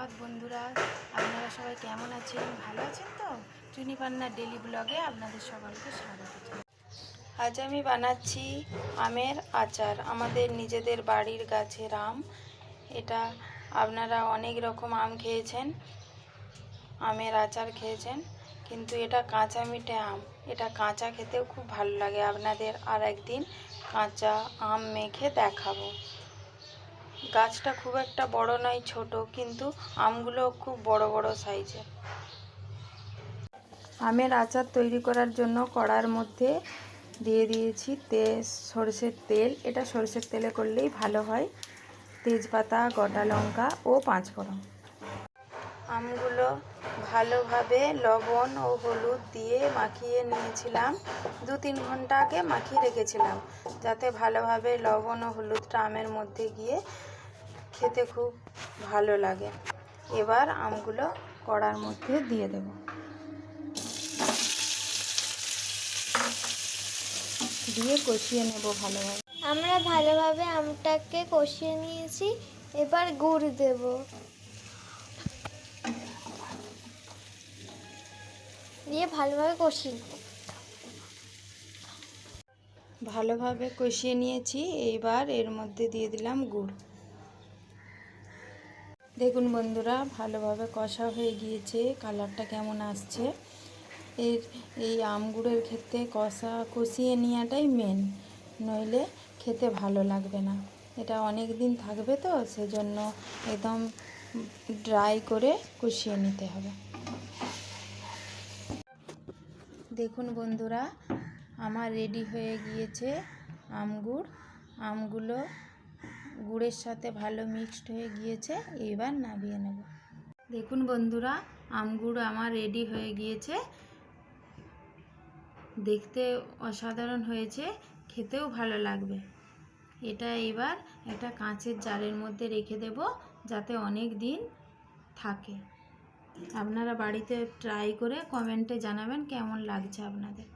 সুপ্রভাত বন্ধুরা, আপনারা সবাই কেমন আছেন? ভালো আছেন তো? চুনি পান্নার ডেলি ব্লগে আপনাদের সকলকে স্বাগত জানাই। আজ আমি বানাচ্ছি আমের আচার। আমাদের নিজেদের বাড়ির গাছের আম। এটা আপনারা অনেক রকম আম খেয়েছেন, আমের আচার খেয়েছেন, কিন্তু এটা কাঁচা মিঠে আম। এটা কাঁচা খেতেও খুব ভালো লাগে। আপনাদের আর একদিন কাঁচা আম মেখে দেখাবো। গাছটা খুব একটা বড় নয়, ছোট, কিন্তু আমগুলো খুব বড় বড় সাইজের। আমের আচার তৈরি করার জন্য কড়ার মধ্যে দিয়ে দিয়েছি সরষের তেল। এটা সরষের তেলে করলেই ভালো হয়। তেজপাতা, গোটা লঙ্কা ও পাঁচফোড়ন। আমগুলো ভালোভাবে লবণ ও হলুদ দিয়ে মাখিয়ে নিয়েছিলাম। 2-3 ঘন্টা আগে মাখিয়ে রেখেছিলাম, যাতে ভালোভাবে লবণ ও হলুদটা আমের মধ্যে গিয়ে খেতে খুব ভালো লাগে। এবার আমগুলো কড়ার মধ্যে দিয়ে দেব। দিয়ে কষিয়ে নেব ভালোভাবে। আমরা ভালোভাবে আমটাকে কষিয়ে নিয়েছি। এবার গুড় দেব। দিয়ে ভালোভাবে কষিয়ে নেব। ভালোভাবে কষিয়ে নিয়েছি। এইবার এর মধ্যে দিয়ে দিলাম গুড়। দেখুন বন্ধুরা, ভালোভাবে কষা হয়ে গিয়েছে। কালারটা কেমন আসছে। এই আম গুড়ের ক্ষেত্রে কষিয়ে নেওয়াটাই মেন, নইলে খেতে ভালো লাগবে না। এটা অনেক দিন থাকবে তো, সেজন্য একদম ড্রাই করে কষিয়ে নিতে হবে। দেখুন বন্ধুরা, আমার রেডি হয়ে গিয়েছে আমগুলো গুড়ের সাথে ভালো মিক্সড হয়ে গিয়েছে। এবার নামিয়ে নেব। দেখুন বন্ধুরা, আমগুড় আমার রেডি হয়ে গিয়েছে। দেখতে অসাধারণ হয়েছে, খেতেও ভালো লাগবে। এটা এবার একটা কাঁচের জারের মধ্যে রেখে দেব, যাতে অনেক দিন থাকে। আপনারা বাড়িতে ট্রাই করে কমেন্টে জানাবেন কেমন লাগছে আপনাদের।